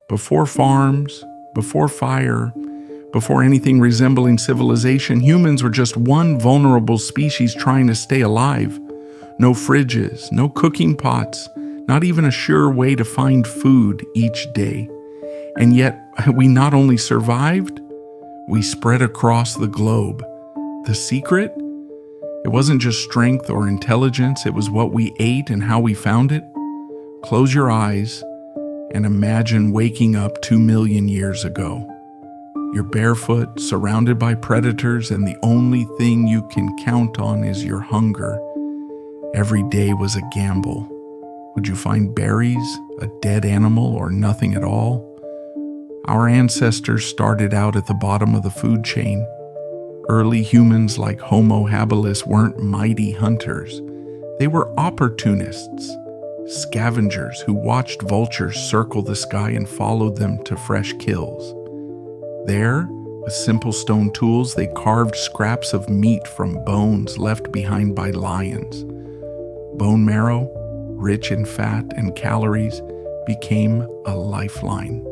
Before farms, before fire, before anything resembling civilization, humans were just one vulnerable species trying to stay alive. No fridges, no cooking pots, not even a sure way to find food each day. And yet, we not only survived, we spread across the globe. The secret? It wasn't just strength or intelligence, it was what we ate and how we found it. Close your eyes and imagine waking up 2 million years ago. You're barefoot, surrounded by predators, and the only thing you can count on is your hunger. Every day was a gamble. Would you find berries, a dead animal, or nothing at all? Our ancestors started out at the bottom of the food chain. Early humans like Homo habilis weren't mighty hunters. They were opportunists, scavengers who watched vultures circle the sky and followed them to fresh kills. There, with simple stone tools, they carved scraps of meat from bones left behind by lions. Bone marrow, rich in fat and calories, became a lifeline.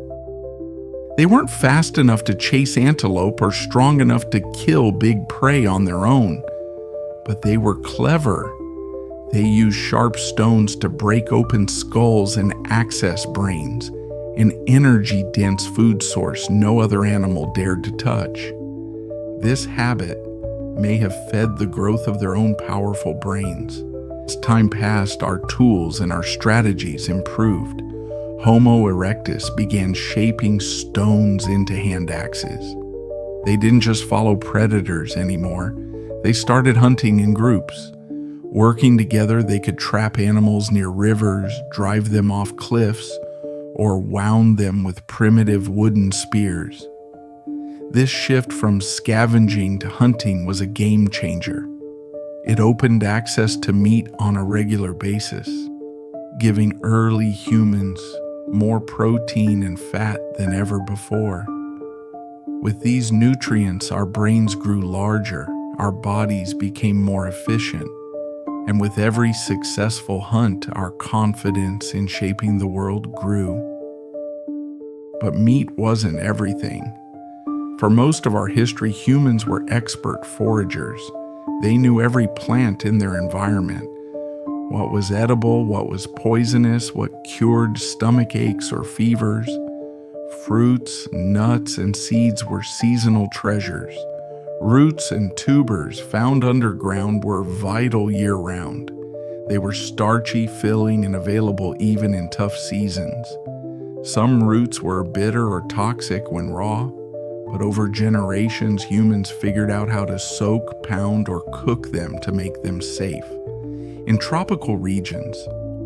They weren't fast enough to chase antelope or strong enough to kill big prey on their own, but they were clever. They used sharp stones to break open skulls and access brains, an energy-dense food source no other animal dared to touch. This habit may have fed the growth of their own powerful brains. As time passed, our tools and our strategies improved. Homo erectus began shaping stones into hand axes. They didn't just follow predators anymore. They started hunting in groups. Working together, they could trap animals near rivers, drive them off cliffs, or wound them with primitive wooden spears. This shift from scavenging to hunting was a game changer. It opened access to meat on a regular basis, giving early humans more protein and fat than ever before. With these nutrients, our brains grew larger, our bodies became more efficient, and with every successful hunt, our confidence in shaping the world grew. But meat wasn't everything. For most of our history, humans were expert foragers. They knew every plant in their environment. What was edible, what was poisonous, what cured stomach aches or fevers. Fruits, nuts, and seeds were seasonal treasures. Roots and tubers found underground were vital year-round. They were starchy, filling, and available even in tough seasons. Some roots were bitter or toxic when raw, but over generations, humans figured out how to soak, pound, or cook them to make them safe. In tropical regions,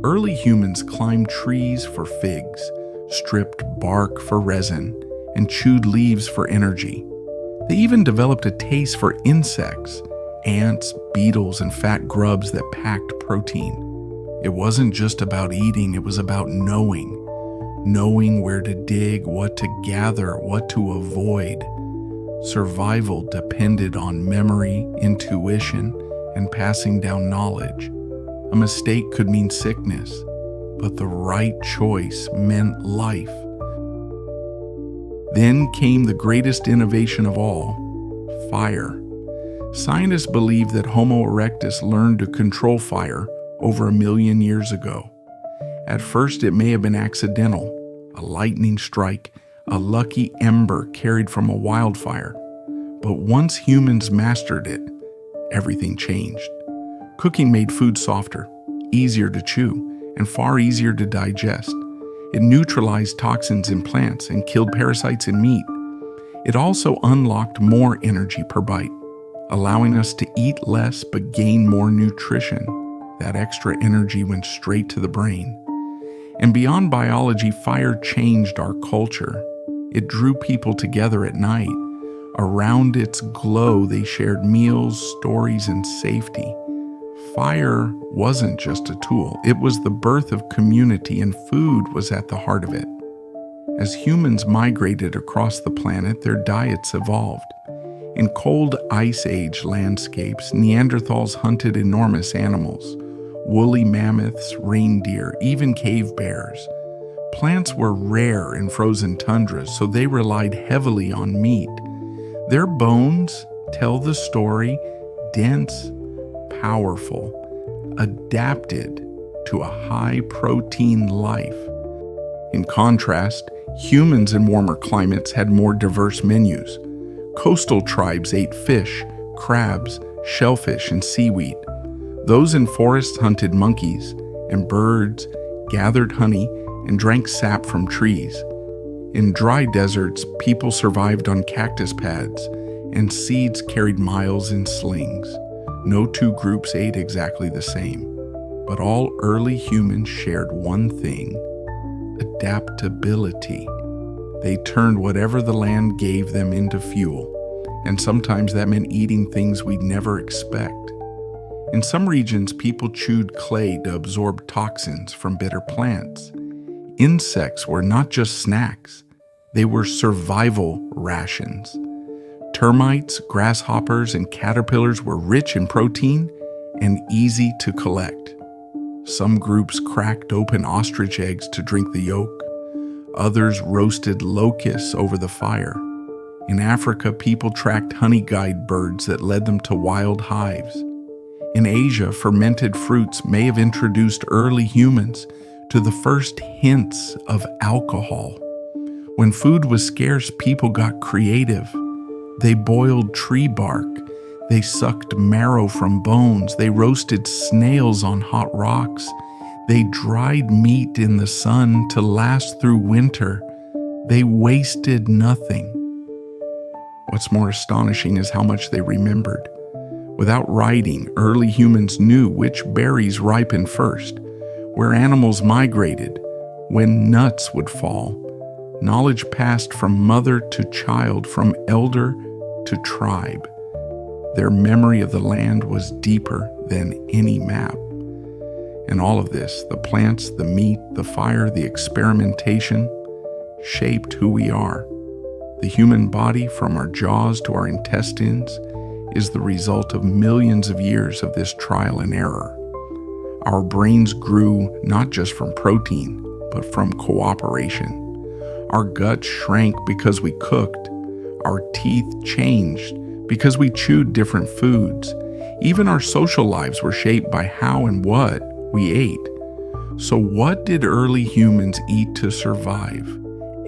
early humans climbed trees for figs, stripped bark for resin, and chewed leaves for energy. They even developed a taste for insects, ants, beetles, and fat grubs that packed protein. It wasn't just about eating, it was about knowing where to dig, what to gather, what to avoid. Survival depended on memory, intuition, and passing down knowledge. A mistake could mean sickness, but the right choice meant life. Then came the greatest innovation of all, fire. Scientists believe that Homo erectus learned to control fire over 1 million years ago. At first, it may have been accidental, a lightning strike, a lucky ember carried from a wildfire. But once humans mastered it, everything changed. Cooking made food softer, easier to chew, and far easier to digest. It neutralized toxins in plants and killed parasites in meat. It also unlocked more energy per bite, allowing us to eat less but gain more nutrition. That extra energy went straight to the brain. And beyond biology, fire changed our culture. It drew people together at night. Around its glow, they shared meals, stories, and safety. Fire wasn't just a tool. It was the birth of community, and food was at the heart of it. As humans migrated across the planet, their diets evolved. In cold Ice Age landscapes, Neanderthals hunted enormous animals, woolly mammoths, reindeer, even cave bears. Plants were rare in frozen tundras, so they relied heavily on meat. Their bones tell the story, dense, powerful, adapted to a high-protein life. In contrast, humans in warmer climates had more diverse menus. Coastal tribes ate fish, crabs, shellfish, and seaweed. Those in forests hunted monkeys and birds, gathered honey, and drank sap from trees. In dry deserts, people survived on cactus pads, and seeds carried miles in slings. No two groups ate exactly the same, but all early humans shared one thing: adaptability. They turned whatever the land gave them into fuel, and sometimes that meant eating things we'd never expect. In some regions, people chewed clay to absorb toxins from bitter plants. Insects were not just snacks, they were survival rations. Termites, grasshoppers, and caterpillars were rich in protein and easy to collect. Some groups cracked open ostrich eggs to drink the yolk. Others roasted locusts over the fire. In Africa, people tracked honey-guide birds that led them to wild hives. In Asia, fermented fruits may have introduced early humans to the first hints of alcohol. When food was scarce, people got creative. They boiled tree bark. They sucked marrow from bones. They roasted snails on hot rocks. They dried meat in the sun to last through winter. They wasted nothing. What's more astonishing is how much they remembered. Without writing, early humans knew which berries ripened first, where animals migrated, when nuts would fall. Knowledge passed from mother to child, from elder to tribe. Their memory of the land was deeper than any map. And all of this, the plants, the meat, the fire, the experimentation, shaped who we are. The human body, from our jaws to our intestines, is the result of millions of years of this trial and error. Our brains grew not just from protein, but from cooperation. Our guts shrank because we cooked. Our teeth changed because we chewed different foods. Even our social lives were shaped by how and what we ate. So what did early humans eat to survive?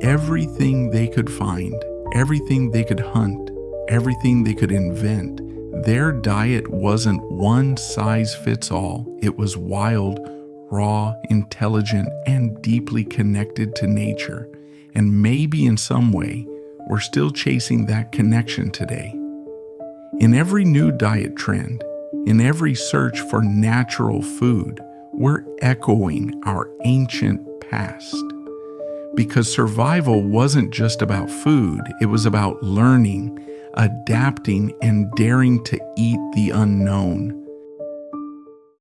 Everything they could find, everything they could hunt, everything they could invent. Their diet wasn't one size fits all. It was wild, raw, intelligent, and deeply connected to nature. And maybe in some way, we're still chasing that connection today. In every new diet trend, in every search for natural food, we're echoing our ancient past. Because survival wasn't just about food, it was about learning, adapting, and daring to eat the unknown.